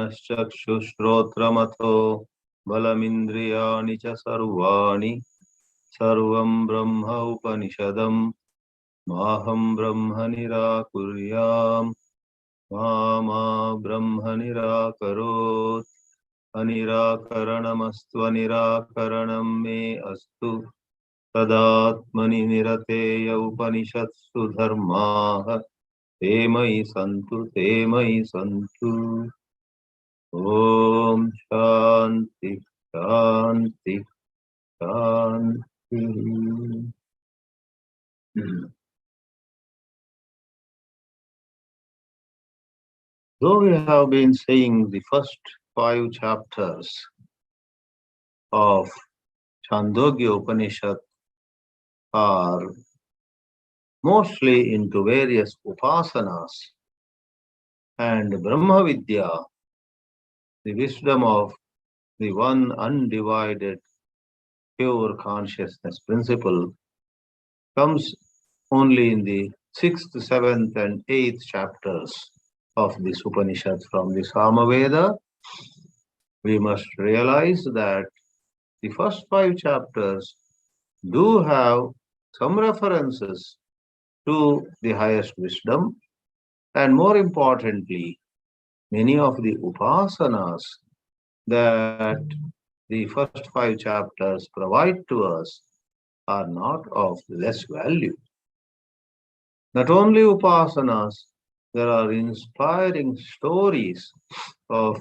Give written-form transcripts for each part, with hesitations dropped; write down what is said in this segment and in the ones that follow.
मनश्चक्षुश्रोत्रमथो बलमिन्द्रियाणि च सर्वाणि सर्वं ब्रह्म उपनिषदम् माहं ब्रह्म निराकुर्याम् मा ब्रह्म निराकरोत् अनिराकरणमस्तु अनिराकरणं मे अस्तु तदात्मनि निरतेय उपनिषत्सु धर्माः ते मयि सन्तु ॐ शान्ति शान्ति शान्ति। Though we have been saying the first 5 chapters of Chāndogya Upanishad are mostly into various upasanas and Brahma Vidya, the wisdom of the one undivided pure consciousness principle, comes only in the 6th, 7th and 8th chapters of this Upanishad from the Samaveda. We must realize that the first 5 chapters do have some references to the highest wisdom, and more importantly, many of the upasanas that the first 5 chapters provide to us are not of less value. Not only upasanas, there are inspiring stories of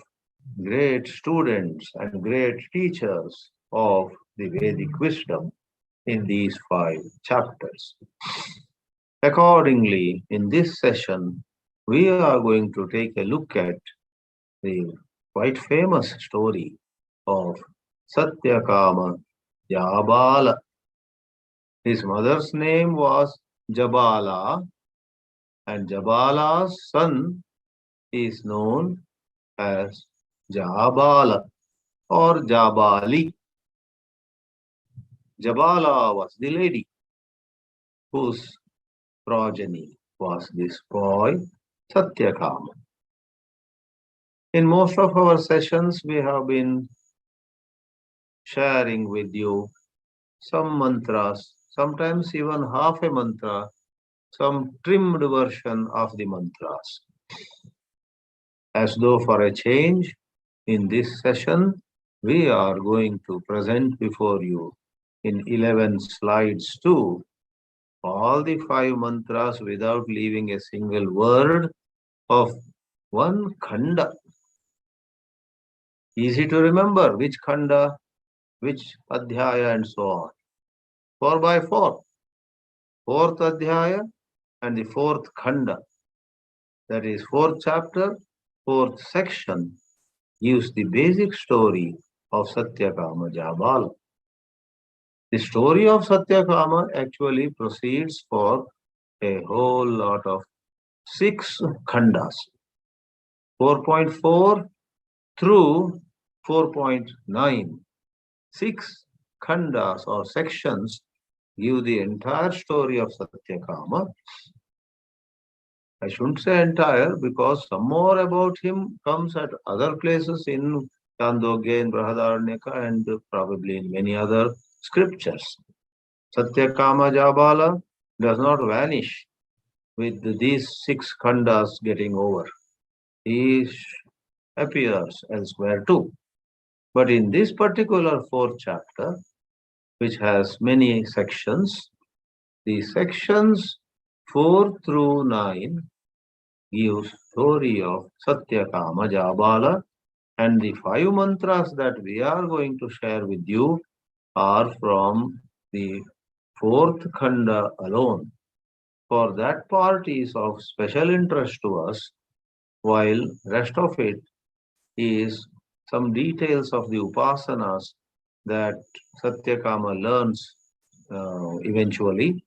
great students and great teachers of the Vedic wisdom in these 5 chapters. Accordingly, in this session, we are going to take a look at the quite famous story of Satyakāma Jabala. His mother's name was Jabala, and Jabala's son is known as Jabala or Jabali. Jabala was the lady whose progeny was this boy, Satyakāma. In most of our sessions, we have been sharing with you some mantras, sometimes even half a mantra, some trimmed version of the mantras. As though for a change, in this session, we are going to present before you in 11 slides too, all the 5 mantras without leaving a single word of one khanda. Easy to remember which khanda, which adhyaya and so on. 4 by 4. 4th adhyaya and the 4th khanda. That is 4th chapter, 4th section gives the basic story of Satyakāma Jabala. The story of Satyakāma actually proceeds for a whole lot of 6 khandas. 4.4 through 4.9. 6 khandas or sections give the entire story of Satyakāma. I shouldn't say entire because some more about him comes at other places in Chāndogya, in Brihadaranyaka, and probably in many other scriptures. Satyakāma Jabala does not vanish with these 6 khandas getting over. He appears elsewhere too. But in this particular 4th chapter, which has many sections, the sections 4 through 9 give story of Satyakāma Jabala, and the 5 mantras that we are going to share with you are from the 4th khanda alone. For that part is of special interest to us, while rest of it is some details of the upasanas that Satyakāma learns eventually,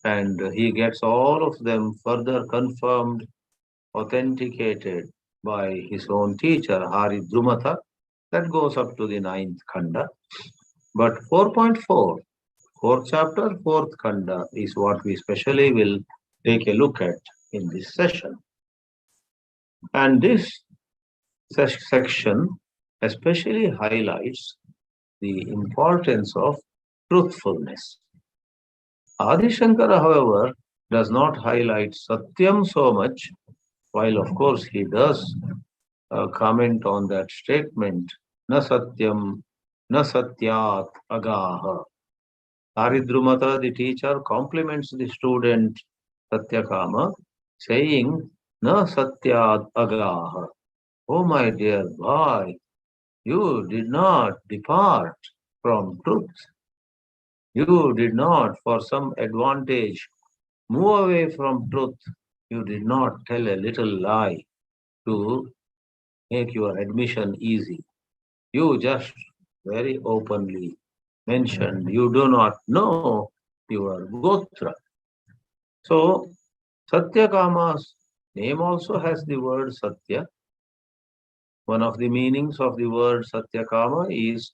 and he gets all of them further confirmed, authenticated by his own teacher, Haridrumatha. That goes up to the 9th khanda. But 4.4, 4th chapter, 4th khanda is what we specially will take a look at in this session. And this section especially highlights the importance of truthfulness. Adi Shankara, however, does not highlight Satyam so much, while of course he does comment on that statement, Na Satyam, Na Satyat Agaha. Aridrumata, the teacher, compliments the student Satyakama, saying, Na Satyat Agaha. Oh, my dear boy, you did not depart from truth. You did not, for some advantage, move away from truth. You did not tell a little lie to make your admission easy. You just very openly mentioned you do not know your Gotra. So, Satyakama's name also has the word Satya. One of the meanings of the word Satyakama is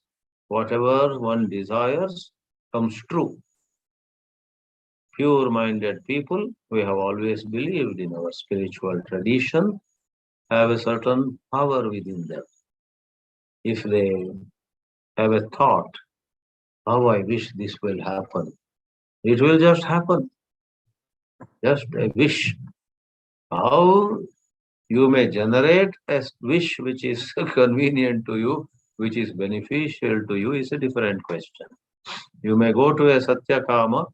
whatever one desires comes true. Pure-minded people, we have always believed in our spiritual tradition, have a certain power within them. If they have a thought, how I wish this will happen, it will just happen. Just a wish. How you may generate a wish which is convenient to you, which is beneficial to you, is a different question. You may go to a Satyakama,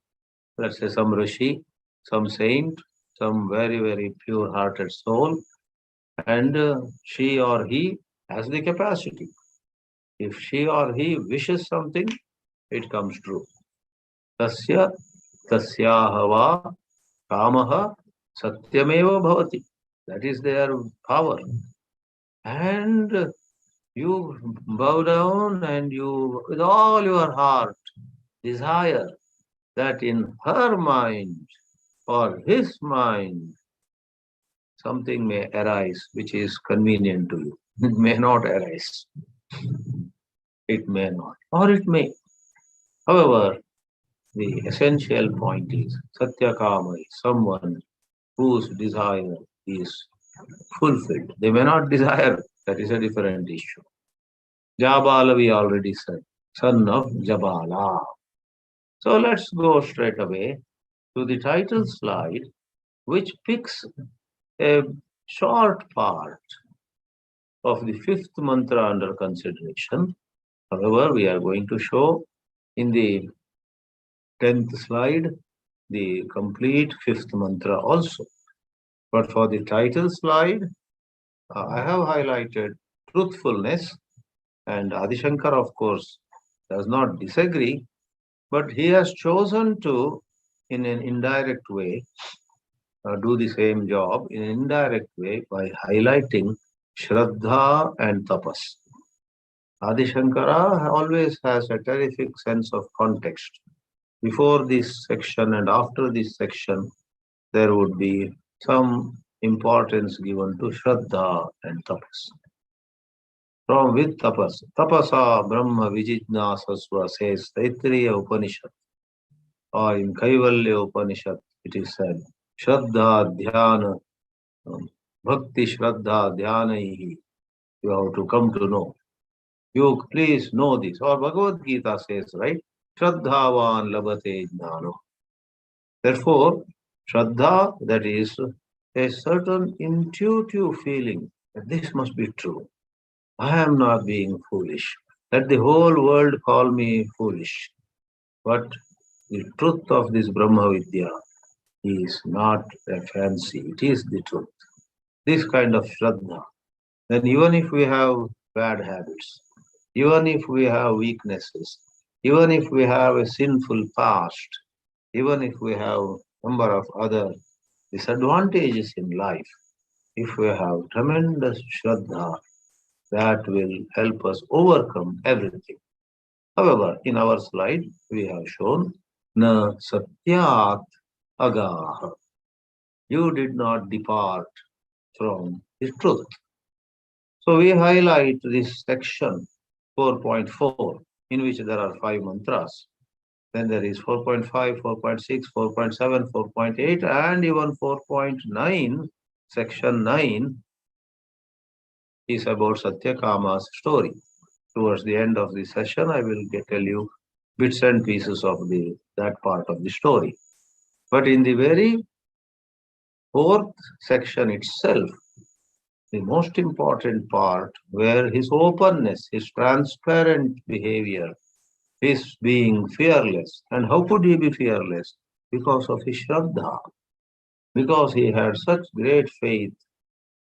let's say some Rishi, some saint, some very, very pure hearted soul, and she or he has the capacity. If she or he wishes something, it comes true. Tasya tasyaha va kamaha satyameva bhavati. That is their power. And you bow down and you, with all your heart, desire that in her mind or his mind, something may arise which is convenient to you. It may not arise. It may not. Or it may. However, the essential point is Satyakama is someone whose desire is fulfilled. They may not desire, that is a different issue. Jabala, we already said, son of Jabala. So let's go straight away to the title slide, which picks a short part of the fifth mantra under consideration. However, we are going to show in the 10th slide the complete fifth mantra also. But for the title slide, I have highlighted truthfulness, and Adi Shankara, of course, does not disagree, but he has chosen to, in an indirect way, do the same job in an indirect way by highlighting Shraddha and Tapas. Adi Shankara always has a terrific sense of context. Before this section and after this section, there would be some importance given to Shraddha and Tapas. From with Tapas, Tapasa Brahma Vijijnasasva says Taittiriya Upanishad, or in Kaivalya Upanishad, it is said, Shraddha Dhyana, Bhakti Shraddha Dhyana, you have to come to know. You please know this. Or Bhagavad Gita says, right? Shraddhavan labhate jnano. Therefore, Shraddha, that is a certain intuitive feeling that this must be true. I am not being foolish. Let the whole world call me foolish. But the truth of this Brahma Vidya is not a fancy, it is the truth. This kind of Shraddha. Then even if we have bad habits, even if we have weaknesses, even if we have a sinful past, even if we have a number of other disadvantages in life, if we have tremendous Shraddha, that will help us overcome everything. However, in our slide, we have shown Na Satyat Agaha. You did not depart from the truth. So we highlight this section 4.4, in which there are 5 mantras. Then there is 4.5, 4.6, 4.7, 4.8, and even 4.9, section 9, is about Satyakama's story. Towards the end of the session, I will tell you bits and pieces of that part of the story. But in the very fourth section itself, the most important part, where his openness, his transparent behavior, his being fearless. And how could he be fearless? Because of his Shraddha, because he had such great faith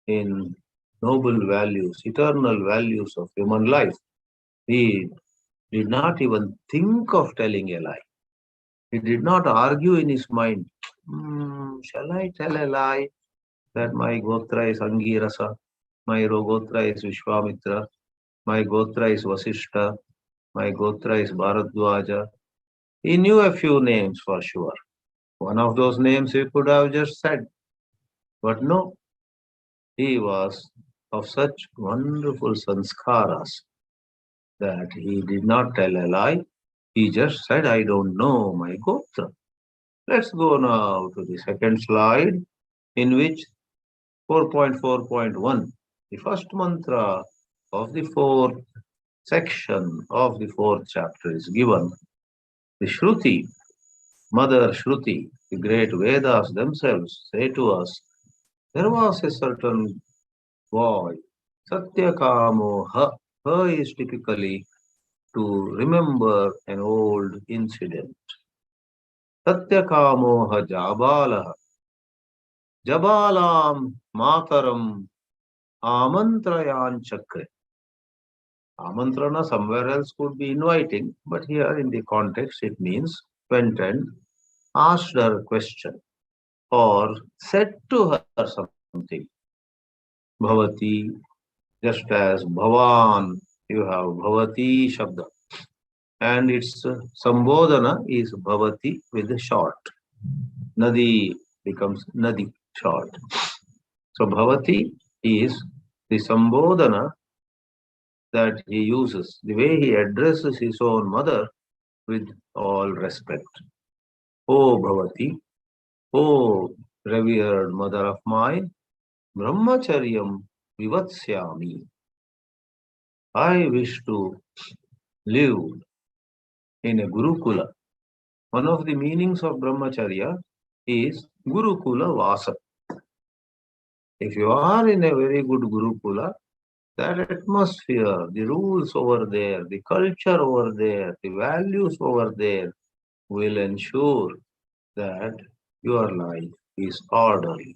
in noble values, eternal values of human life. He did not even think of telling a lie. He did not argue in his mind, shall I tell a lie that my Gotra is Angirasa, my Gotra is Vishwamitra, my Gotra is Vasishta, my Gotra is Bharadwaja. He knew a few names for sure. One of those names he could have just said. But no, he was of such wonderful sanskaras that he did not tell a lie. He just said, I don't know my Gotra. Let's go now to the second slide, in which 4.4.1, the first mantra of the fourth section of the fourth chapter is given. The Shruti, Mother Shruti, the great Vedas themselves say to us, there was a certain boy, Satyakamo. Ha is typically to remember an old incident. Satyakamo ha Jabalaha. Jabalam Mataram Amantrayan Chakre. Amantrana somewhere else could be inviting, but here in the context it means went and asked her a question or said to her something. Bhavati, just as Bhavan, you have Bhavati Shabda. And its Sambodhana is Bhavati with the short. Nadi becomes Nadi, short. So Bhavati is the Sambodhana that he uses, the way he addresses his own mother with all respect. O Bhavati, O revered mother of mine, Brahmacharyam Vivatsyami. I wish to live in a Gurukula. One of the meanings of Brahmacharya is Gurukula Vasa. If you are in a very good Gurukula, that atmosphere, the rules over there, the culture over there, the values over there will ensure that your life is orderly.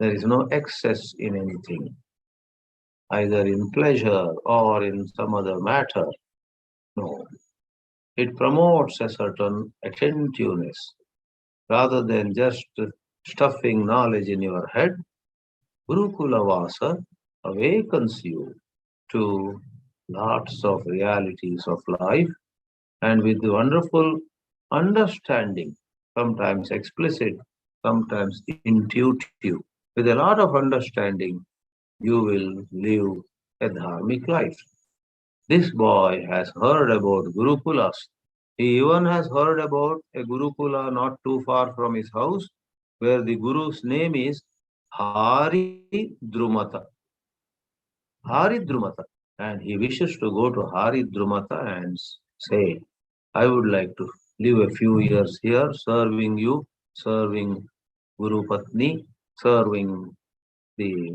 There is no excess in anything, either in pleasure or in some other matter. No. It promotes a certain attentiveness. Rather than just stuffing knowledge in your head, Gurukula Vasa awakens you to lots of realities of life, and with wonderful understanding, sometimes explicit, sometimes intuitive. With a lot of understanding, you will live a dharmic life. This boy has heard about Gurukulas. He even has heard about a Gurukula not too far from his house, where the Guru's name is Hari Drumata. Hari Drumata. And he wishes to go to Hari Drumata and say, I would like to live a few years here, serving you, serving Guru Patni, serving the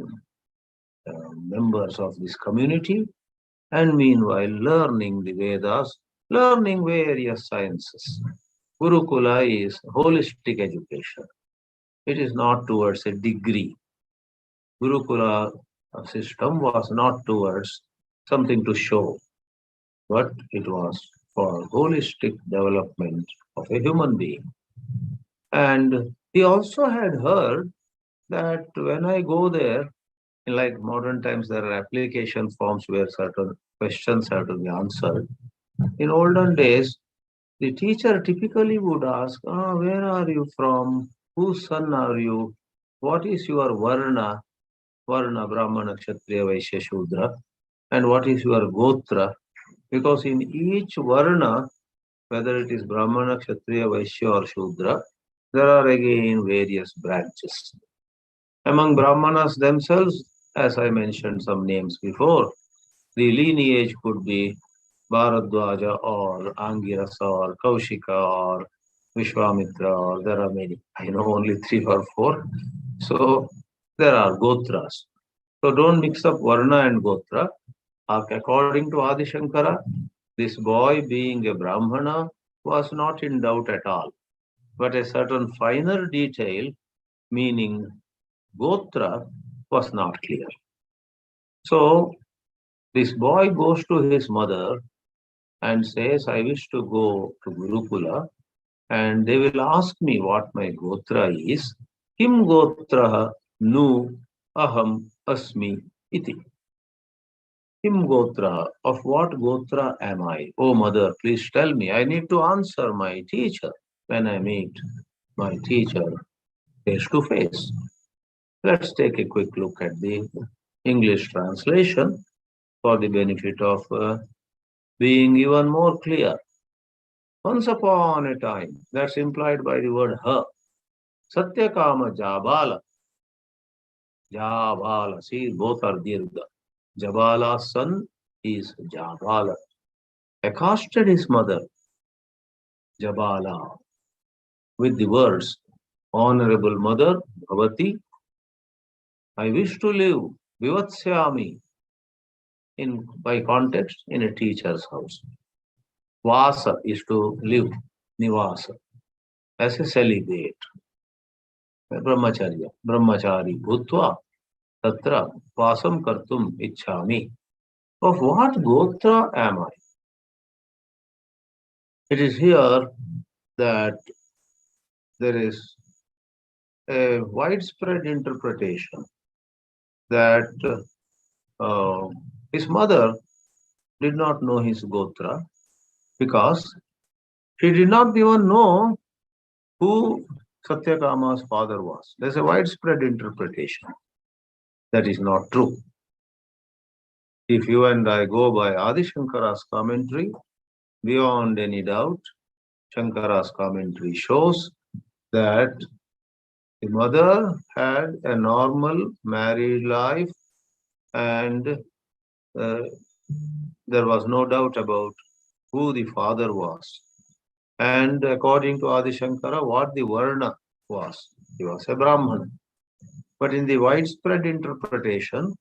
members of this community, and meanwhile learning the Vedas, learning various sciences. Gurukula is holistic education. It is not towards a degree. Gurukula system was not towards something to show, but it was for holistic development of a human being. And he also had heard that when I go there, in like modern times, there are application forms where certain questions have to be answered. In olden days, the teacher typically would ask, where are you from? Whose son are you? What is your Varna? Varna, Brahmana, Kshatriya, Vaishya, Shudra. And what is your Gotra? Because in each Varna, whether it is Brahmana, Kshatriya, Vaishya or Shudra, there are again various branches. Among Brahmanas themselves, As I mentioned some names before, the lineage could be Bharadwaja or Angirasa or Kaushika or Vishwamitra, or there are many. I know only three or four. So there are Gotras. So don't mix up Varna and Gotra. According to Adi Shankara, this boy being a Brahmana was not in doubt at all. But a certain finer detail, meaning Gotra, was not clear. So this boy goes to his mother and says, I wish to go to Gurukula, and they will ask me what my Gotra is. Kim Gotraha Nu Aham Asmi Iti. Kim Gotra, of what Gotra am I? Oh mother, please tell me. I need to answer my teacher when I meet my teacher face to face. Let's take a quick look at the English translation for the benefit of being even more clear. Once upon a time, that's implied by the word ha. Satyakāma Jabala. Jabala. See, both are dirgha. Jabala's son is Jabala. Accosted his mother, Jabala, with the words, Honorable Mother, Bhavati, I wish to live, Vivatsyami, in by context, in a teacher's house. Vasa is to live, Nivasa, as a celibate. Brahmacharya, Brahmachari, Bhutva, Tatra, Vasam Kartum Ichhami. Of what Gotra am I? It is here that there is a widespread interpretation that his mother did not know his Gotra because she did not even know who Satyakama's father was. There's a widespread interpretation. That is not true. If you and I go by Adi Shankara's commentary, beyond any doubt, Shankara's commentary shows that the mother had a normal married life and there was no doubt about who the father was. And according to Adi Shankara, what the Varna was. He was a Brahman. But in the widespread interpretation,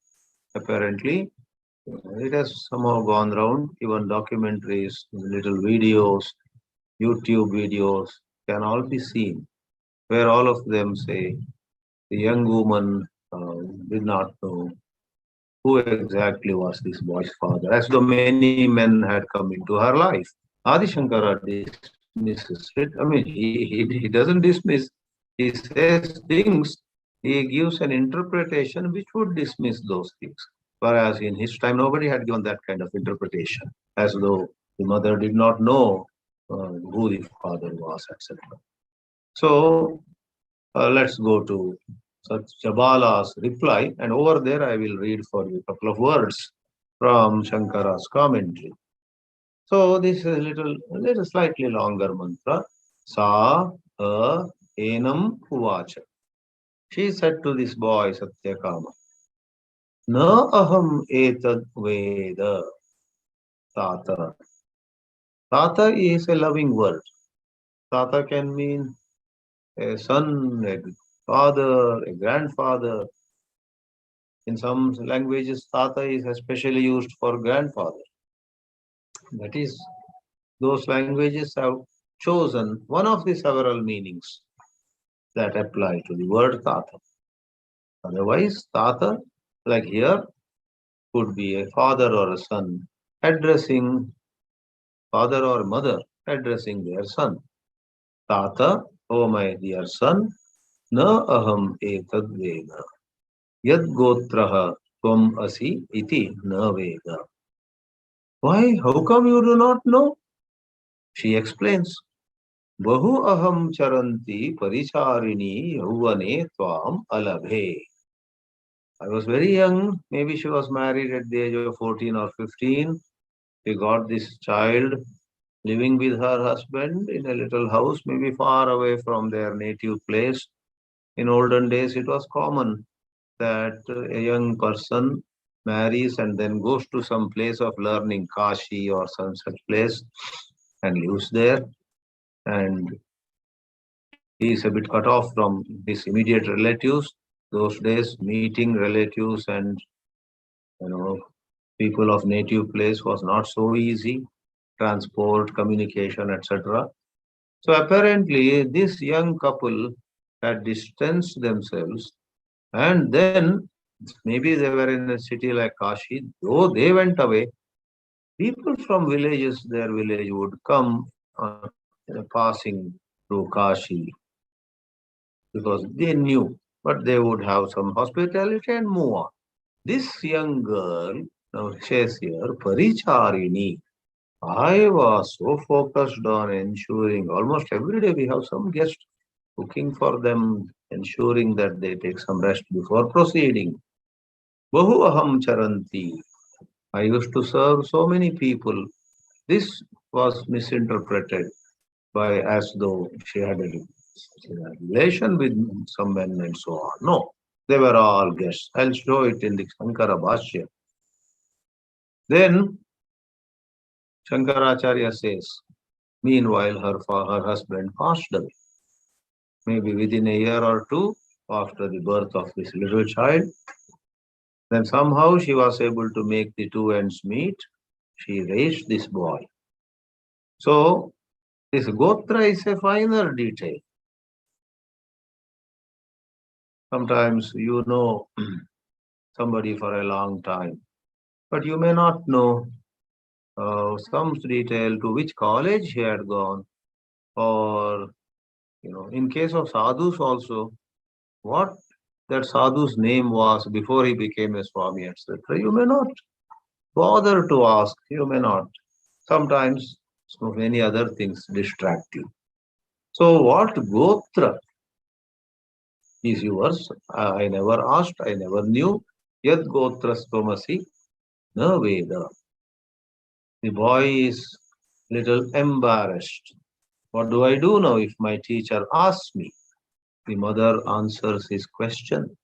apparently, it has somehow gone round. Even documentaries, little videos, YouTube videos can all be seen, where all of them say the young woman did not know who exactly was this boy's father, as though many men had come into her life. Adi Shankara dismisses it. I mean, he doesn't dismiss, he says things, he gives an interpretation which would dismiss those things. Whereas in his time, nobody had given that kind of interpretation, as though the mother did not know who the father was, etc. So let's go to Jabala's reply, and over there I will read for you a couple of words from Shankara's commentary. So this is a little slightly longer mantra. Sa enam uvacha. She said to this boy Satyakama, Na aham etad veda. Tata. Tata is a loving word. Tata can mean a son, a father, a grandfather. In some languages, Tata is especially used for grandfather. That is, those languages have chosen one of the several meanings that apply to the word Tata. Otherwise, Tata, like here, could be a father or a son addressing father or mother addressing their son. Tata, oh my dear son, na aham etad veda. Yad gotraha tvam asi iti na veda. Why? How come you do not know? She explains. Bahu aham charanti paricharini yavane tvam alabhe. I was very young. Maybe she was married at the age of 14 or 15. She got this child living with her husband in a little house, maybe far away from their native place. In olden days, it was common that a young person marries and then goes to some place of learning, Kashi or some such place, and lives there. And he is a bit cut off from his immediate relatives. Those days, meeting relatives and people of native place was not so easy. Transport, communication, etc. So apparently, this young couple had distanced themselves, and then maybe they were in a city like Kashi. Though they went away, people from villages, their village would come passing through Kashi because they knew, but they would have some hospitality and move on. This young girl now says here, Paricharini. I was so focused on ensuring almost every day we have some guest cooking for them, ensuring that they take some rest before proceeding. Bahu aham charanti. I used to serve so many people. This was misinterpreted by as though she had a relation with some men and so on. No, they were all guests. I'll show it in the Shankara Bhashya. Then Shankaracharya says, meanwhile, her husband passed away. Maybe within a year or two after the birth of this little child. Then somehow she was able to make the two ends meet. She raised this boy. So this Gotra is a finer detail. Sometimes you know somebody for a long time, but you may not know some detail to which college he had gone, or in case of sadhus also, what that sadhu's name was before he became a Swami, etc. You may not bother to ask, you may not. Sometimes so many other things distract you. So what Gotra is yours? I never asked, I never knew. Yad Gotrastvamasi na Veda. The boy is little embarrassed. What do I do now if my teacher asks me? The mother answers his question.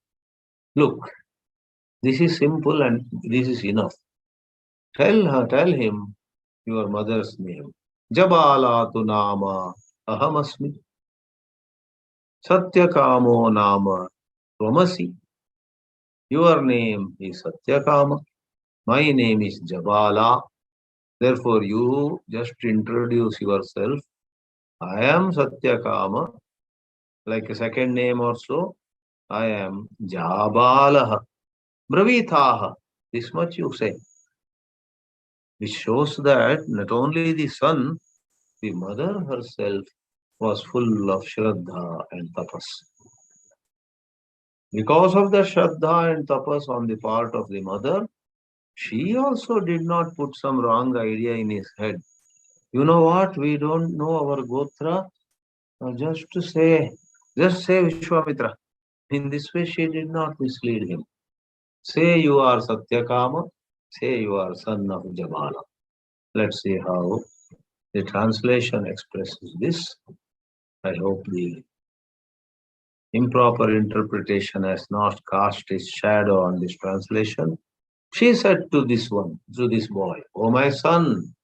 Look, this is simple and this is enough. Tell him your mother's name. Jabala tu nama ahamasmi. Satyakamo nama tvamasi. Your name is Satyakama. My name is Jabala. Therefore, you just introduce yourself. I am Satyakama. Like a second name also, I am Jabalaha. Bravithaha. This much you say. Which shows that not only the son, the mother herself was full of Shraddha and Tapas. Because of the Shraddha and Tapas on the part of the mother, she also did not put some wrong idea in his head. You know what? We don't know our Gotra. Just say Vishwamitra. In this way, she did not mislead him. Say you are Satyakama. Say you are son of Jabala. Let's see how the translation expresses this. I hope the improper interpretation has not cast its shadow on this translation. She said to this boy, "Oh my son,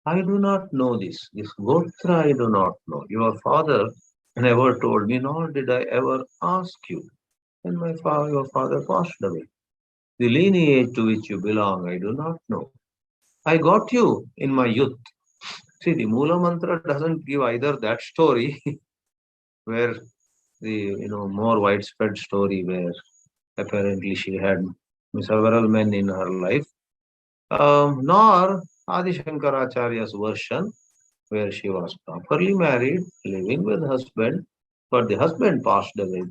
I do not know this. This Gotra I do not know. Your father never told me, nor did I ever ask you. And your father passed away. The lineage to which you belong, I do not know. I got you in my youth." See, the Mula Mantra doesn't give either that story where the more widespread story where apparently she had several men in her life, nor Adi Shankaracharya's version where she was properly married, living with husband, but the husband passed away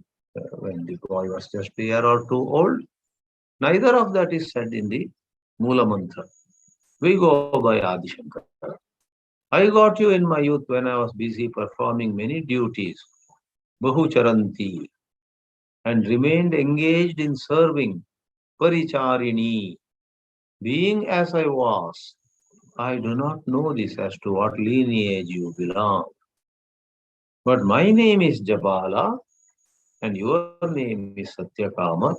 when the boy was just a year or two old. Neither of that is said in the Mula Mantra. We go by Adi Shankara. I got you in my youth when I was busy performing many duties, Bahu Charanti, and remained engaged in serving, Paricharini. Being as I was, I do not know this as to what lineage you belong. But my name is Jabala and your name is Satyakama.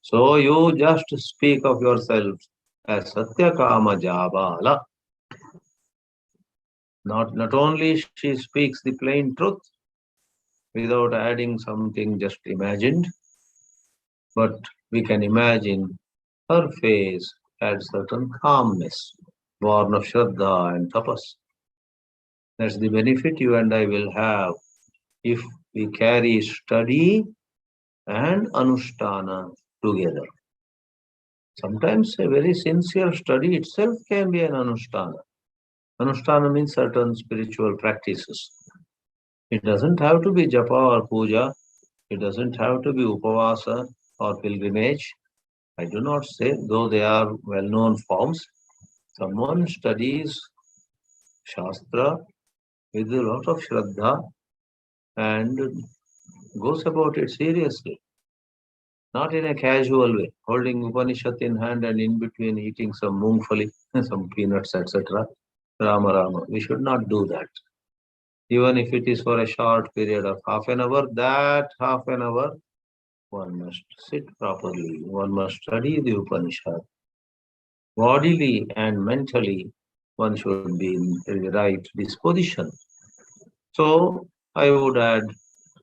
So you just speak of yourself as Satyakāma Jabala. Not only she speaks the plain truth without adding something just imagined, but we can imagine her face had certain calmness, born of Shraddha and Tapas. That's the benefit you and I will have if we carry study and Anushtana together. Sometimes a very sincere study itself can be an Anushtana. Anushtana means certain spiritual practices. It doesn't have to be japa or puja. It doesn't have to be upavasa or pilgrimage. I do not say, though they are well-known forms. Someone studies Shastra with a lot of Shraddha and goes about it seriously, not in a casual way, holding Upanishad in hand and in between eating some mungfali, some peanuts, etc. Rama Rama. We should not do that. Even if it is for a short period of half an hour, that half an hour one must sit properly, one must study the Upanishad. Bodily and mentally, one should be in the right disposition. So I would add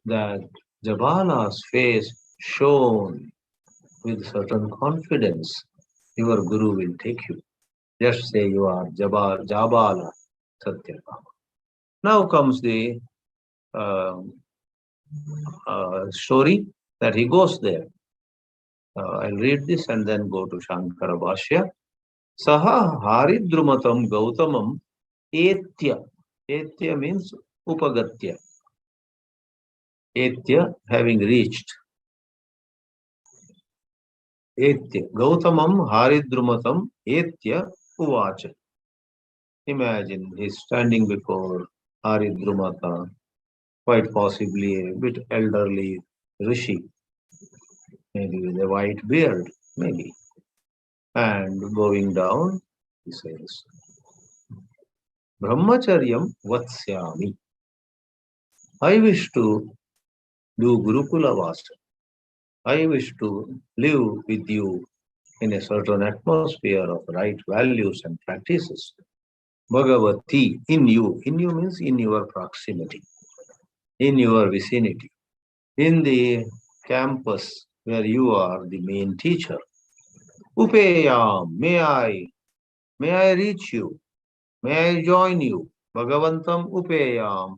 that Jabala's face shone with certain confidence. Your Guru will take you. Just say you are Jabala Satyakāma. Now comes the uh, story that he goes there. I'll read this and then go to Shankara Bhashya. Saha Haridrumatam Gautamam Etya. Etya means Upagatya. Etya, having reached. Etya. Gautamam Haridrumatam Etya Uvacha. Imagine he's standing before Haridrumata, quite possibly a bit elderly rishi, maybe with a white beard, maybe. And going down, he says, Brahmacharyam Vatsyami. I wish to do Gurukula Vasa. I wish to live with you in a certain atmosphere of right values and practices. Bhagavati, in you. In you means in your proximity, in your vicinity, in the campus where you are the main teacher. Upeyam, may I reach you? May I join you? Bhagavantam Upeyam.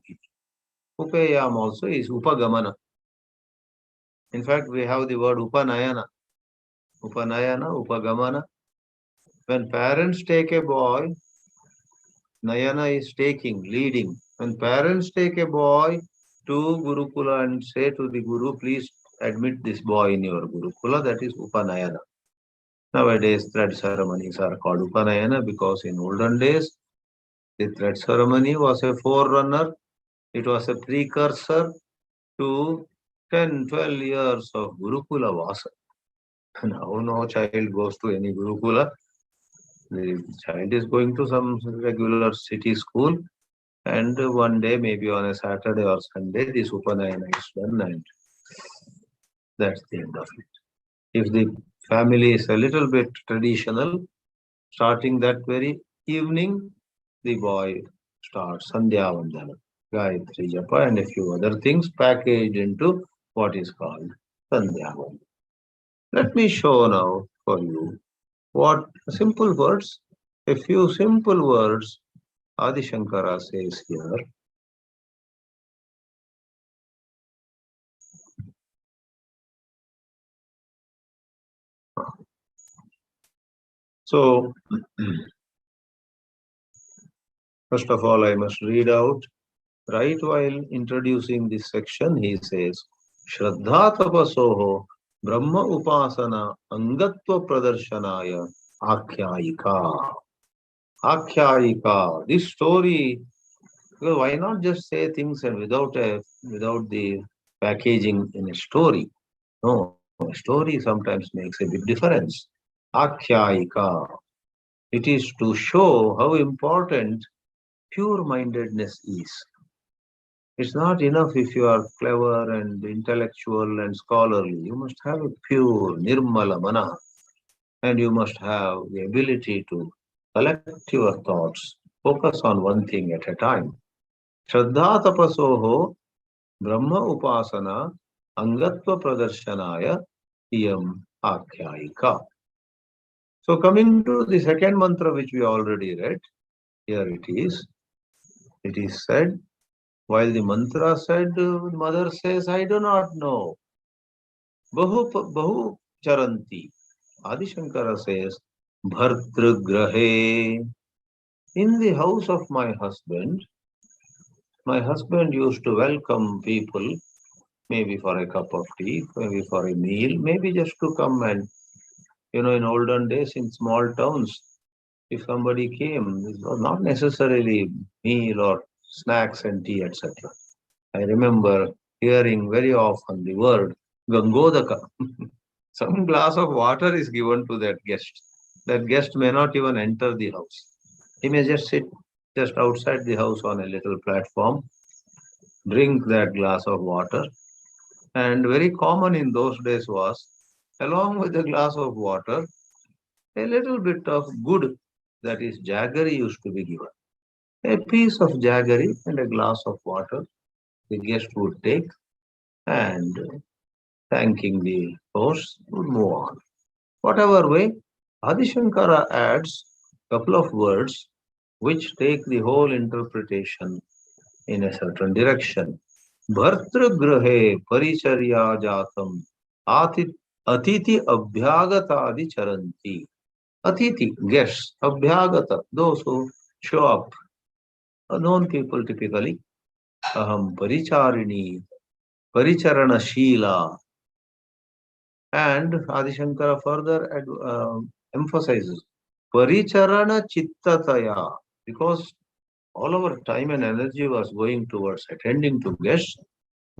Upeyam also is Upagamana. In fact, we have the word Upanayana. Upanayana, Upagamana. When parents take a boy, Nayana is taking, leading. When parents take a boy to Gurukula and say to the Guru, please admit this boy in your Gurukula, that is Upanayana. Nowadays, thread ceremonies are called Upanayana because in olden days, the thread ceremony was a forerunner. It was a precursor to 10, 12 years of Gurukula Vasa. Now no child goes to any Gurukula. The child is going to some regular city school, and one day, maybe on a Saturday or Sunday, this Upanayana is done, and that's the end of it. If the family is a little bit traditional, starting that very evening, the boy starts Sandhya Vandana, Gayatri Japa, and a few other things packaged into what is called Sandhya Vandana. Let me show now for you what simple words, a few simple words Adi Shankara says here. So, first of all, I must read out. Right while introducing this section, he says, Shraddha tapasoho Brahma upasana angatva pradarsanaya akhyayika. Akhyayika. This story, well, why not just say things and without the packaging in a story? No, a story sometimes makes a big difference. Akhyayika. It is to show how important pure-mindedness is. It's not enough if you are clever and intellectual and scholarly. You must have a pure nirmala mana, and you must have the ability to collect your thoughts, focus on one thing at a time. Shraddha tapasoho Brahma upasana angatva pradarshanaya iyam akhyayika. So coming to the second mantra which we already read, here it is. It is said, while the mantra said, mother says, I do not know. Bahu charanti. Adi Shankara says, Bhartrugrahe. In the house of my husband used to welcome people, maybe for a cup of tea, maybe for a meal, maybe just to come and, in olden days in small towns, if somebody came, it was not necessarily meal or snacks and tea, etc. I remember hearing very often the word Gangodaka. Some glass of water is given to that guest. That guest may not even enter the house. He may just sit just outside the house on a little platform, drink that glass of water. And very common in those days was, along with a glass of water, a little bit of good, that is jaggery, used to be given. A piece of jaggery and a glass of water the guest would take, and thanking the host would move on. Whatever way, Adi Shankara adds a couple of words which take the whole interpretation in a certain direction. Bhartragrahe paricharya jatam ati atiti abhyagatadi charanti. Atiti, guests, abhyagata, those who show up, known people typically. Aham paricharini, paricharana shila. And Adi Shankara further emphasizes paricharana chittataya, because all our time and energy was going towards attending to guests.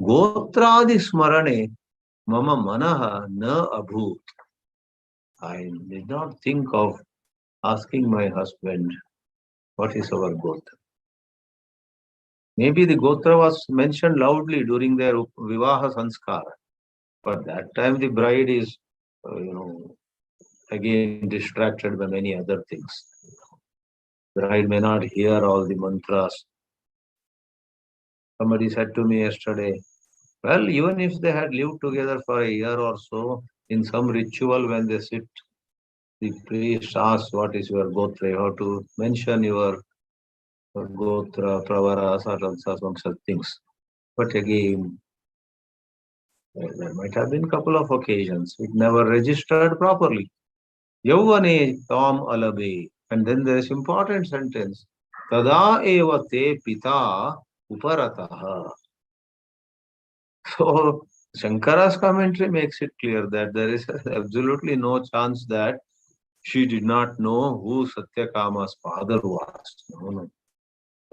Gotradi smarane mama manaha na abhut. I did not think of asking my husband what is our gotra. Maybe the gotra was mentioned loudly during their vivaha sanskara, but that time the bride is, again distracted by many other things. Bride may not hear all the mantras. Somebody said to me yesterday, well, even if they had lived together for a year or so, in some ritual when they sit, the priest asks, what is your gotra? You have to mention your gotra, pravara, some such things. But again, there might have been a couple of occasions. It never registered properly. Yauvane tam alabe. And then there is important sentence. Tada eva te pita uparataha. So Shankara's commentary makes it clear that there is absolutely no chance that she did not know who Satyakama's father was. No.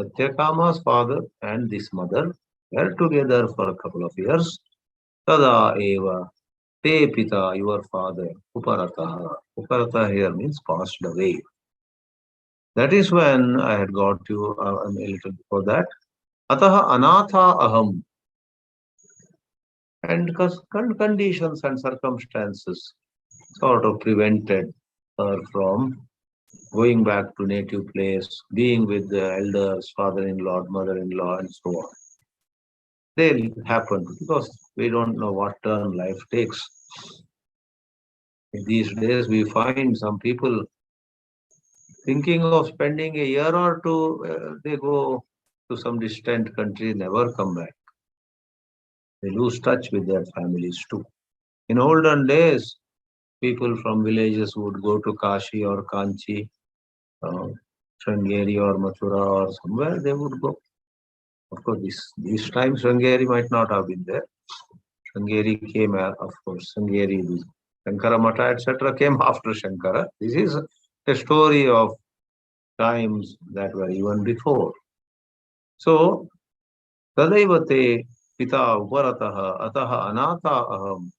Satyakama's father and this mother were together for a couple of years. Tada eva te pita, your father, uparataha. Uparata here means passed away. That is when I had got you a little before that. Ataha anatha aham. And conditions and circumstances sort of prevented her from going back to native place, being with the elders, father-in-law, mother-in-law, and so on. They happened because we don't know what turn life takes. In these days, we find some people thinking of spending a year or two, they go to some distant country, never come back. They lose touch with their families too. In olden days, people from villages would go to Kashi or Kanchi, uh, Srangeri or Mathura or somewhere they would go. Of course, these times Srangeri might not have been there. Srangeri came, of course, Srangeri, Shankara Mata, etc. came after Shankara. This is a story of times that were even before. So, Tadaivate Pita Uparataha Ataha Anata Aham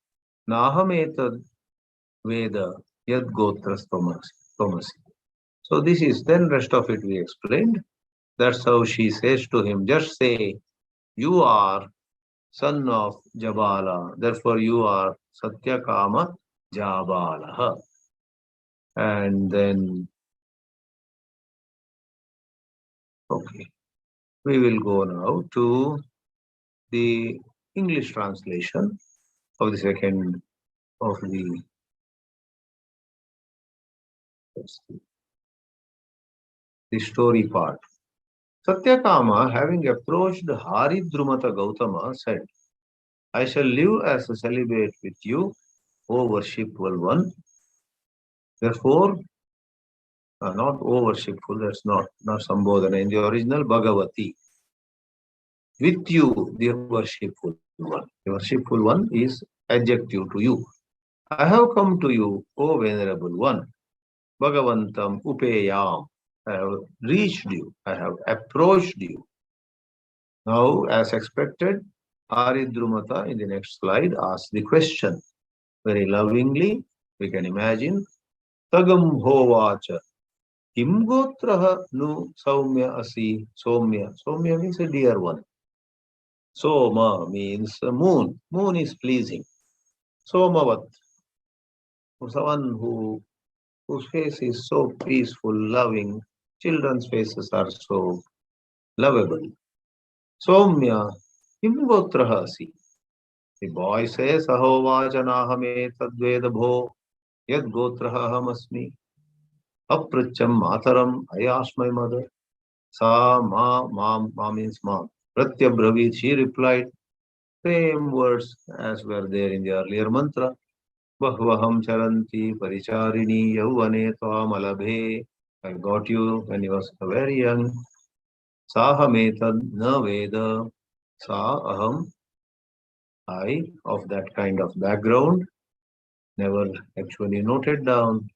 Nahametad Veda Yad Gotras Tomasi. So this is, then rest of it we explained. That's how she says to him, just say You are son of Jabala. Therefore, you are Satyakama Jabalaha. And then, okay, we will go now to the English translation of the second of the story part. Satyakama, having approached Haridrumata Gautama, said, I shall live as a celibate with you, O worshipful one. Therefore, not O worshipful, that's not Sambodhana. In the original, Bhagavati. With you, the worshipful one. The worshipful one is adjective to you. I have come to you, O venerable one. Bhagavantam upeyam. I have reached you. I have approached you. Now, as expected, Haridrumata in the next slide asks the question. Very lovingly, we can imagine. Tagam hovacha. Kim gotraha nu saumya asi somya. Somya means a dear one. Soma means moon. Moon is pleasing. Somavat. Someone whose face is so peaceful, loving. Children's faces are so lovable. Somya. Kim gotraha asi. The boy says, Ahovājanāhame tadveda bho yad gotraha ahamasmi. Apracham mataram, I asked my mother. Sa ma means mom. Pratyabravit, she replied, same words as were there in the earlier mantra. Bahvaham charanti paricharini yauvane tvam alabhe. I got you when you was very young. Sahametad na veda. Sa aham, I, of that kind of background, never actually noted down.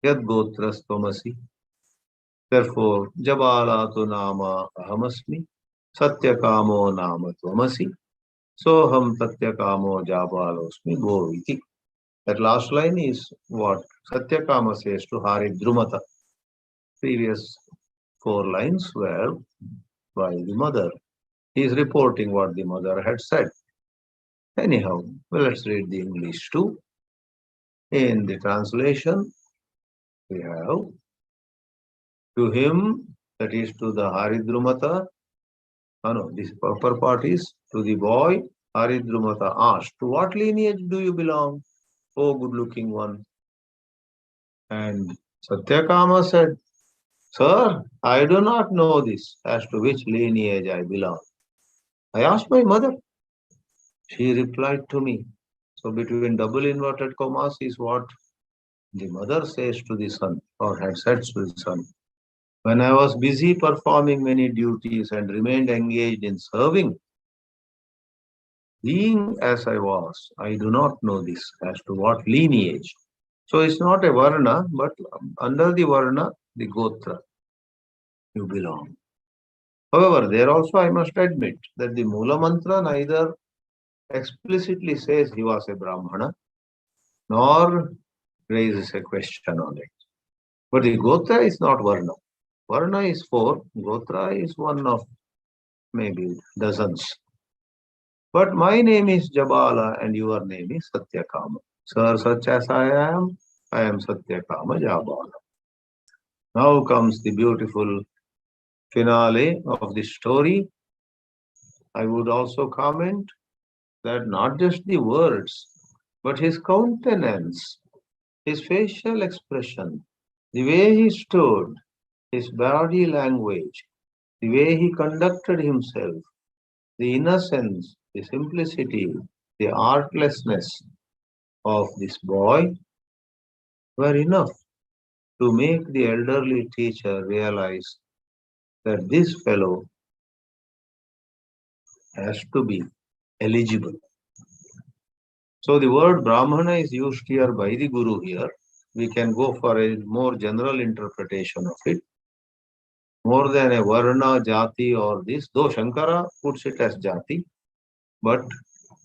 Yad gotras tomasi. Therefore, Jabala tu nama ahamasmi. Satyakamo nama tvamasi. Soham Satyakamo Jabalosmi Goviti. That last line is what Satyakama says to Haridrumata. Previous 4 lines were by the mother. He is reporting what the mother had said. Anyhow, well, let's read the English too. In the translation, we have to him, that is to the Haridrumata. No, this upper part is to the boy. Haridrumata asked, to what lineage do you belong, O good-looking one? And Satyakama said, Sir, I do not know this as to which lineage I belong. I asked my mother. She replied to me. So between double inverted commas is what the mother says to the son, or had said to the son. When I was busy performing many duties and remained engaged in serving, being as I was, I do not know this as to what lineage. So it's not a varna, but under the varna, the gotra you belong. However, there also I must admit that the Mula Mantra neither explicitly says he was a Brahmana, nor raises a question on it. But the Gotra is not Varna. Varna is 4, Gotra is one of maybe dozens. But my name is Jabala and your name is Satyakama. Sir, such as I am Satyakama Jabala. Now comes the beautiful finale of the story. I would also comment that not just the words, but his countenance, his facial expression, the way he stood, his body language, the way he conducted himself, the innocence, the simplicity, the artlessness of this boy were enough to make the elderly teacher realize that this fellow has to be eligible. So the word Brahmana is used here by the Guru here. We can go for a more general interpretation of it. More than a Varna, Jati or this, though Shankara puts it as Jati, but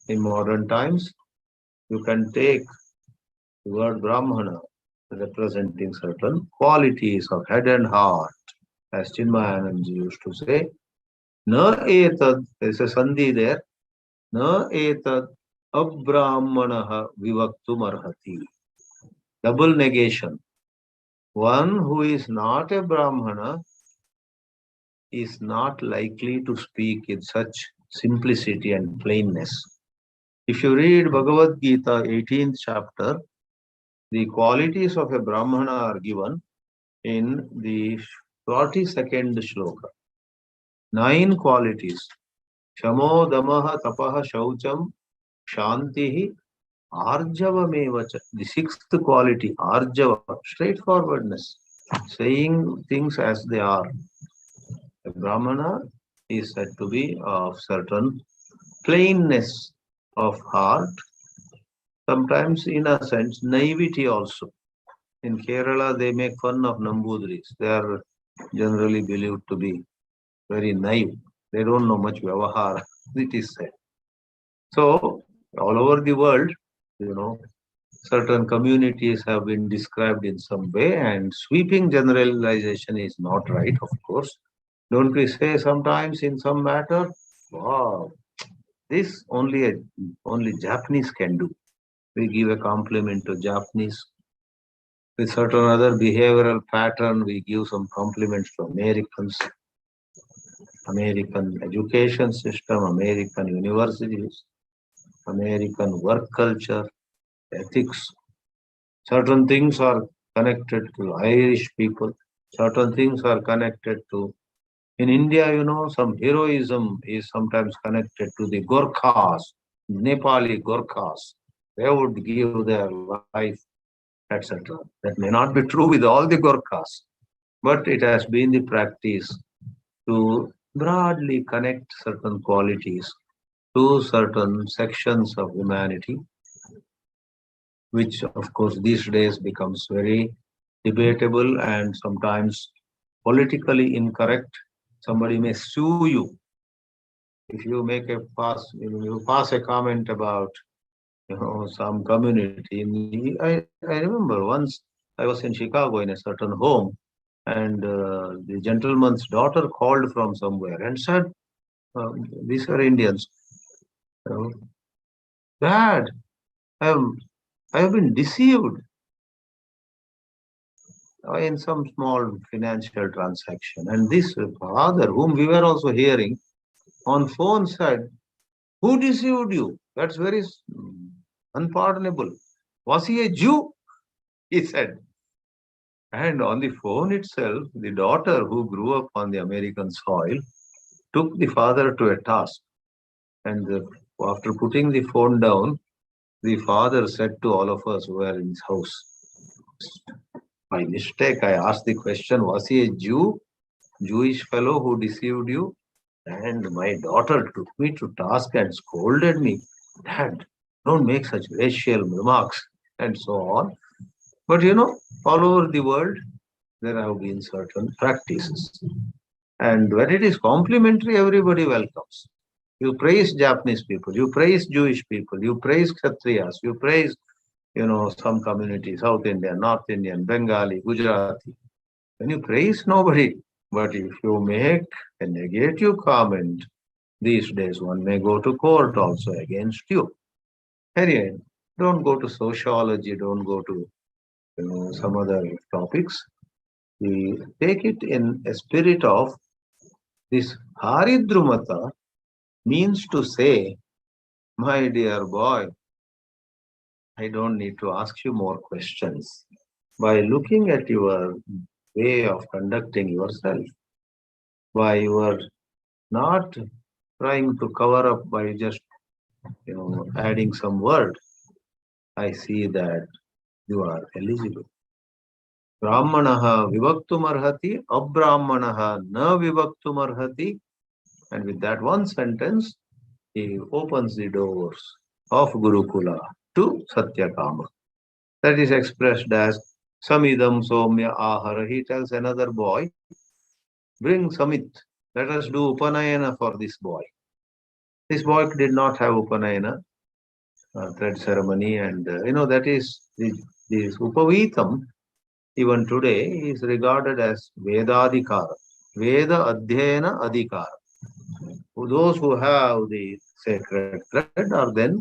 in modern times, you can take the word Brahmana representing certain qualities of head and heart, as Chinmayananda used to say, Na etad, there's a sandhi there. Na etad abrahmanaha vivaktum arhati. Double negation. One who is not a Brahmana is not likely to speak in such simplicity and plainness. If you read Bhagavad Gita, 18th chapter, the qualities of a Brahmana are given in the 42nd shloka. 9 qualities. Shamo, Damaha, Tapaha, Shaucham, Shantihi, Arjavamevacha. The 6th quality, Arjava, straightforwardness, saying things as they are. A Brahmana is said to be of certain plainness of heart, sometimes in a sense naivety also. In Kerala, they make fun of Nambudris. They are generally believed to be very naive. They don't know much Vyavahara, it is said. So, all over the world, certain communities have been described in some way, and sweeping generalization is not right, of course. Don't we say sometimes in some matter, wow, this only Japanese can do. We give a compliment to Japanese. With certain other behavioral pattern, we give some compliments to Americans, American education system, American universities, American work culture, ethics. Certain things are connected to Irish people. Certain things are connected to, in India, some heroism is sometimes connected to the Gorkhas, Nepali Gorkhas. They would give their life, etc. That may not be true with all the Gorkhas, but it has been the practice to broadly connect certain qualities to certain sections of humanity, which of course these days becomes very debatable and sometimes politically incorrect. Somebody may sue you if you make a pass, you pass a comment about some community. I remember once I was in Chicago in a certain home, and the gentleman's daughter called from somewhere and said, these are Indians, uh, Dad, I have, I have been deceived in some small financial transaction. And this father, whom we were also hearing on phone, said, who deceived you? That's very unpardonable. Was he a Jew? He said. And on the phone itself, the daughter who grew up on the American soil took the father to a task. And after putting the phone down, the father said to all of us who were in his house, by mistake, I asked the question, was he a Jew, Jewish fellow who deceived you? And my daughter took me to task and scolded me. Dad, don't make such racial remarks and so on. But all over the world, there have been certain practices. And when it is complimentary, everybody welcomes. You praise Japanese people, you praise Jewish people, you praise Kshatriyas, you praise, some communities, South Indian, North Indian, Bengali, Gujarati. When you praise nobody, but if you make a negative comment, these days one may go to court also against you. Anyway, don't go to sociology, don't go to some other topics. We take it in a spirit of this Haridrumata means to say, my dear boy, I don't need to ask you more questions. By looking at your way of conducting yourself, by your not trying to cover up by just adding some word, I see that you are eligible. Brahmanaha vivaktum arhati, abrahmanaha na vivaktum arhati. And with that one sentence, he opens the doors of Gurukula to Satyakāma. That is expressed as Samidam Somya Ahara. He tells another boy, bring Samit, let us do Upanayana for this boy. This boy did not have Upanayana, thread ceremony, and that is this Upavitam, even today, is regarded as Vedadikara, Veda Adhyayana Adhikara. Those who have the sacred thread are then,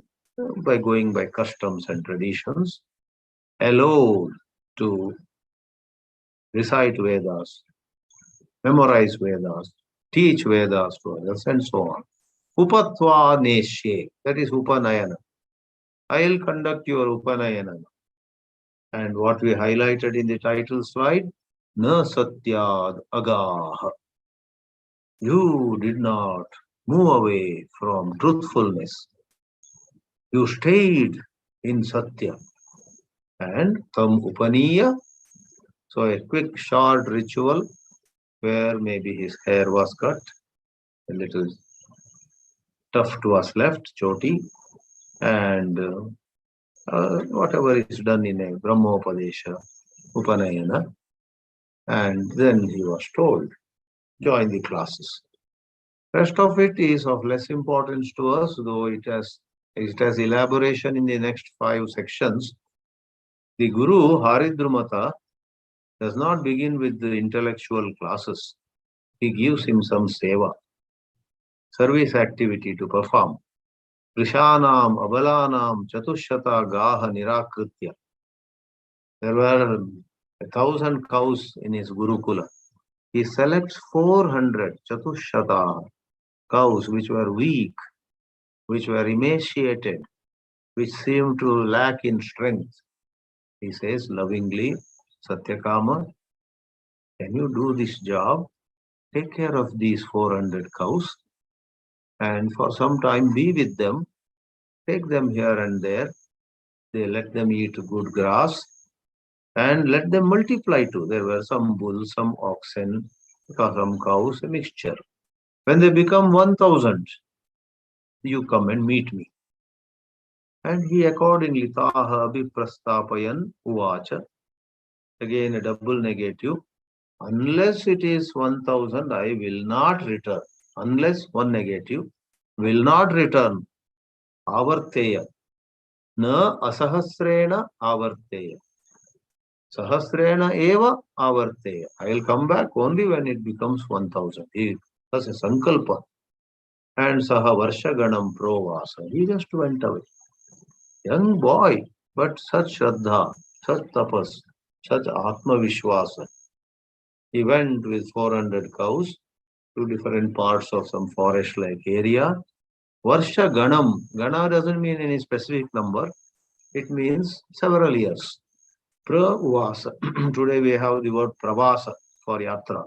by going by customs and traditions, allowed to recite Vedas, memorize Vedas, teach Vedas to others, and so on. Upatva Neshye, that is Upanayana. I'll conduct your Upanayana. And what we highlighted in the title slide, Na Satyad Agaha. You did not move away from truthfulness. You stayed in Satya. And Tam Upaniya, so a quick short ritual where maybe his hair was cut, a little tuft was left, choti, and whatever is done in a Brahmopadesha, Upanayana, and then he was told, join the classes. Rest of it is of less importance to us, though it has elaboration in the next 5 sections. The Guru, Haridrumata, does not begin with the intellectual classes. He gives him some seva, service activity to perform. Krishanam, Abalanam, Chatushyata, Gaha, Nirakritya. There were 1,000 cows in his Gurukula. He selects 400 Chatushyata cows which were weak, which were emaciated, which seemed to lack in strength. He says lovingly, Satyakāma, can you do this job? Take care of these 400 cows and for some time be with them. Take them here and there. They let them eat good grass and let them multiply too. There were some bulls, some oxen, some cows, a mixture. When they become 1,000, you come and meet me. And he accordingly, Taha Abhiprastapayan Uvacha. Again, a double negative. Unless it is 1,000, I will not return. Unless one negative, will not return. Avarteya. Na asahasrena avarteya. Sahasrena eva avarteya. I will come back only when it becomes 1,000. It was a sankalpa. And Saha Varshaganam Provasa. He just went away. Young boy, but such Shraddha, such tapas, such Atma Vishwasa. He went with 400 cows to different parts of some forest-like area. Varsha Ganam. Gana doesn't mean any specific number. It means several years. Pravasa. Today we have the word Pravasa for Yatra.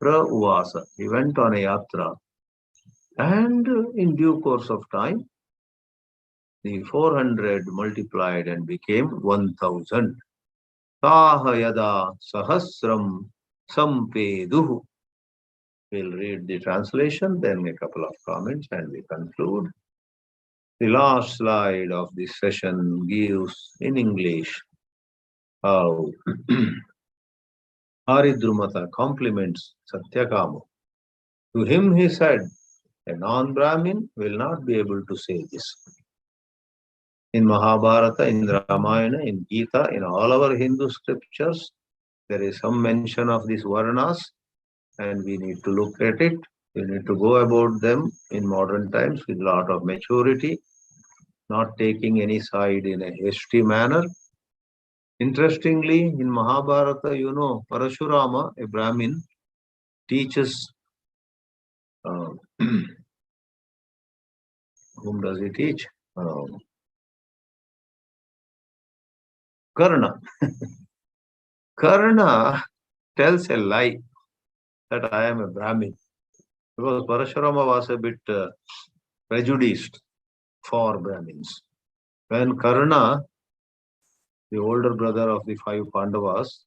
Pravasa. He went on a Yatra. And in due course of time, the 400 multiplied and became 1,000. Taha yada sahasram sampeduhu. We'll read the translation, then a couple of comments, and we conclude. The last slide of this session gives in English how Haridrumata compliments Satyakāma. To him he said, a non-Brahmin will not be able to say this. In Mahabharata, in Ramayana, in Gita, in all our Hindu scriptures, there is some mention of these varnas, and we need to look at it. We need to go about them in modern times with a lot of maturity, not taking any side in a hasty manner. Interestingly, in Mahabharata, Parashurama, a Brahmin, teaches, whom does he teach? Karna. Karna tells a lie that I am a Brahmin, because Parashurama was a bit prejudiced for Brahmins. When Karna, the older brother of the 5 Pandavas,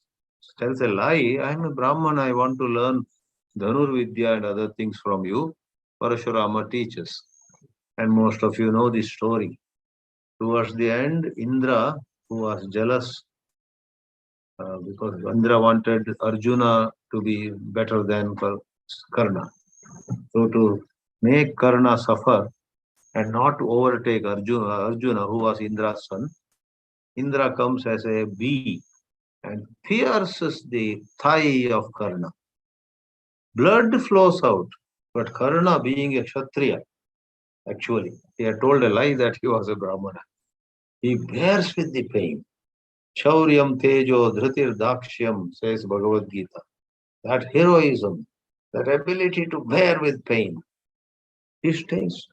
tells a lie, I am a Brahman, I want to learn Dhanur Vidya and other things from you, Parashurama teaches. And most of you know this story. Towards the end, Indra, who was jealous, because Indra wanted Arjuna to be better than Karna. So to make Karna suffer and not to overtake Arjuna, who was Indra's son, Indra comes as a bee and pierces the thigh of Karna. Blood flows out. But Karna, being a Kshatriya, actually, he had told a lie that he was a Brahmana. He bears with the pain. Chauryam Tejo Dhritir Dakshyam, says Bhagavad Gita. That heroism, that ability to bear with pain, he stays.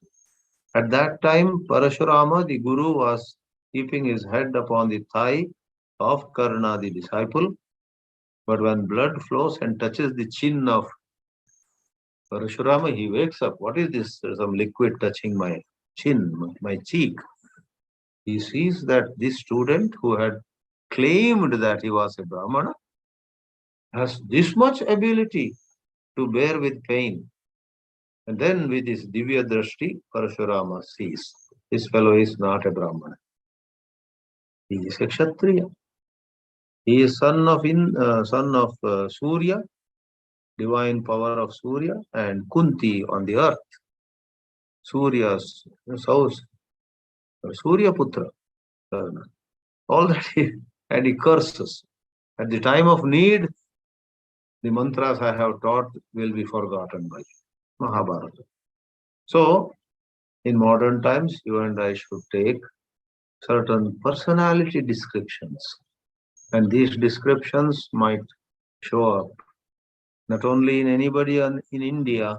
At that time, Parashurama, the Guru, was keeping his head upon the thigh of Karna, the disciple. But when blood flows and touches the chin of Parashurama, he wakes up. What is this? There's some liquid touching my chin, my cheek. He sees that this student who had claimed that he was a Brahmana has this much ability to bear with pain. And then with his Divya Drashti, Parashurama sees this fellow is not a Brahmana. He is a Kshatriya. He is son of Surya, divine power of Surya, and Kunti on the earth. Surya's house, Surya Putra. All that and he curses. At the time of need, the mantras I have taught will be forgotten by Mahabharata. So, in modern times, you and I should take certain personality descriptions. And these descriptions might show up not only in anybody in India,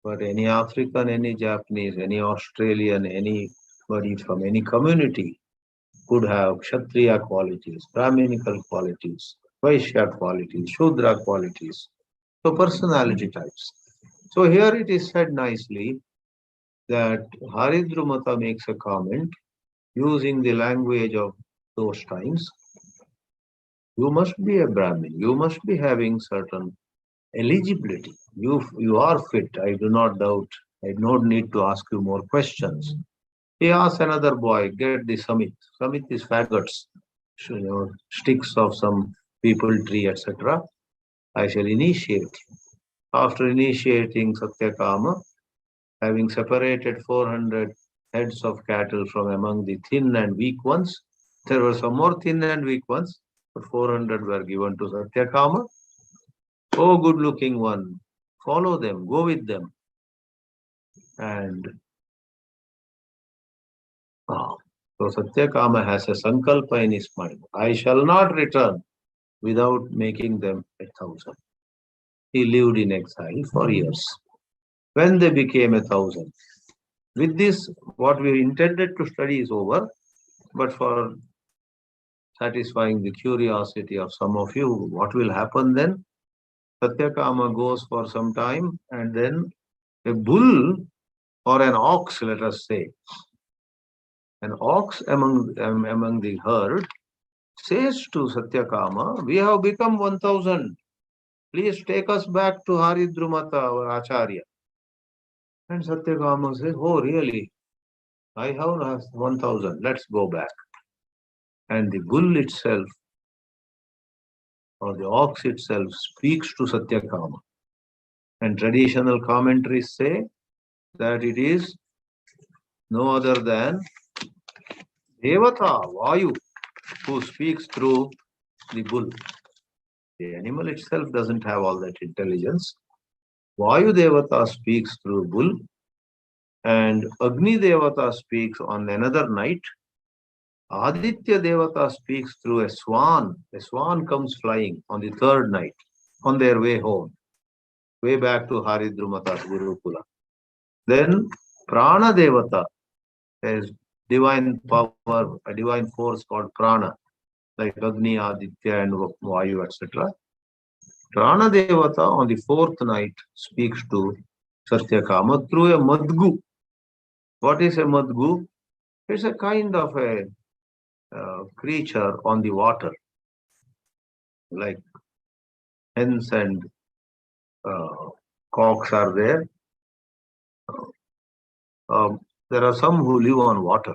but any African, any Japanese, any Australian, anybody from any community could have Kshatriya qualities, Brahminical qualities, Vaishya qualities, Shudra qualities. So personality types. So here it is said nicely that Haridrumata makes a comment using the language of those times. You must be a Brahmin. You must be having certain eligibility. You are fit. I do not doubt. I don't need to ask you more questions. He asks another boy, get the samit. Samit is faggots, sticks of some people tree, etc. I shall initiate you. After initiating Satyakāma, having separated 400 heads of cattle from among the thin and weak ones, there were some more thin and weak ones, but 400 were given to Satyakāma. Oh, good-looking one, follow them, go with them. And so Satyakāma has a sankalpa in his mind. I shall not return without making them 1,000. He lived in exile for years. When they became 1,000, with this, what we intended to study is over, but for satisfying the curiosity of some of you, what will happen then? Satyakāma goes for some time, and then a bull or an ox, let us say, an ox among the herd says to Satyakāma, we have become 1,000. Please take us back to Haridrumata, our Acharya. And Satyakāma says, oh, really? I have 1,000. Let's go back. And the bull itself, or the ox itself, speaks to Satyakāma. And traditional commentaries say that it is no other than Devata, Vayu, who speaks through the bull. The animal itself doesn't have all that intelligence. Vayu Devata speaks through bull, and Agni Devata speaks on another night. Aditya Devata speaks through a swan. A swan comes flying on the third night, on their way home, way back to Haridrumata's Gurukula. Then Prana Devata is divine power, a divine force called Prana, like Agni, Aditya, and Vayu, etc. Prana Devata on the fourth night speaks to Satyakāma through a Madgu. What is a Madgu? It's a kind of a creature on the water, like hens and cocks are there. There are some who live on water.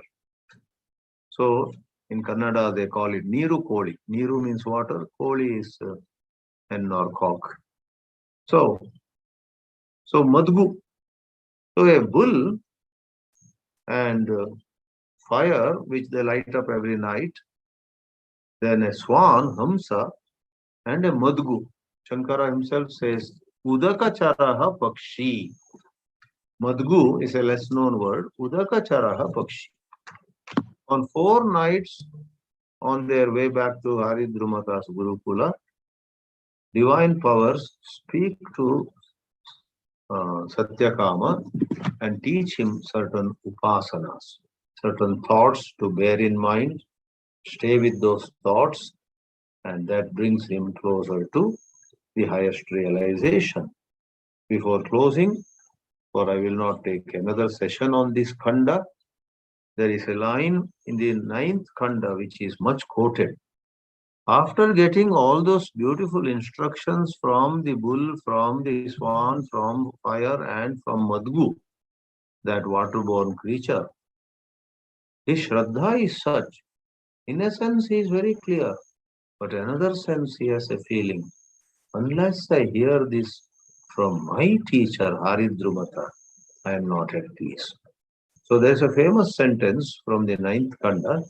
So in Kannada they call it Niru Koli. Niru means water, Koli is hen or cock. So Madgu. So a bull and fire which they light up every night, then a swan, Hamsa, and a Madgu. Shankara himself says, Udaka Charaha Pakshi. Madgu is a less known word. Udakacharaha Pakshi. On 4 nights on their way back to Haridrumata's Gurukula, divine powers speak to Satyakāma and teach him certain upasanas, certain thoughts to bear in mind, stay with those thoughts, and that brings him closer to the highest realization. Before closing, for I will not take another session on this khanda, there is a line in the 9th khanda which is much quoted. After getting all those beautiful instructions from the bull, from the swan, from fire, and from Madgu, that waterborne creature, his Shraddha is such. In a sense, he is very clear, but in another sense, he has a feeling. Unless I hear this from my teacher, Haridrumata, I am not at peace. So there is a famous sentence from the 9th khanda,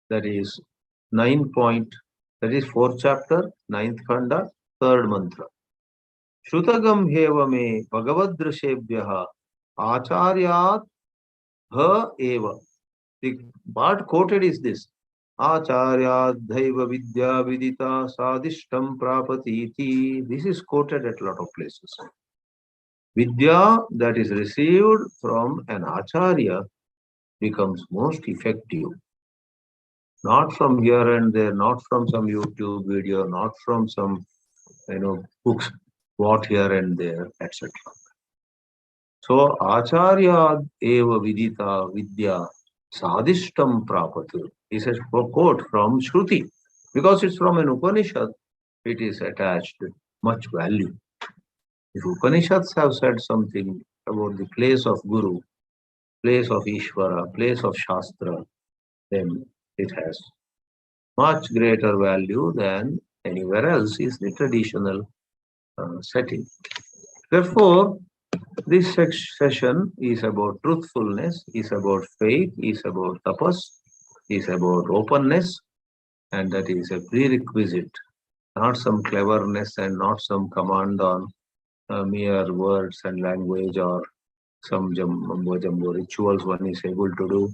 that is 4th chapter, 9th khanda, 3rd mantra. Shrutagam heva me bhagavadrishebhyaha acharyat ha eva. The part quoted is this. Acharyat dhaiva vidya vidita sadishtam prapatiti. This is quoted at a lot of places. Vidya that is received from an acharya becomes most effective. Not from here and there, not from some YouTube video, not from some books, what here and there, etc. So acharya eva vidita vidya sadishtam prapatu is a quote from Shruti. Because it's from an Upanishad, it is attached much value. If Upanishads have said something about the place of Guru, place of Ishvara, place of Shastra, then it has much greater value than anywhere else is the traditional setting. Therefore, this session is about truthfulness, is about faith, is about tapas, is about openness, and that is a prerequisite, not some cleverness and not some command on mere words and language or some jumbo rituals one is able to do.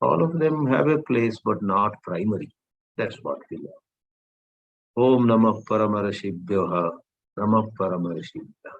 All of them have a place, but not primary. That's what we love. Om Namah Paramarashibhyoha. Namah Paramarashibhyoha.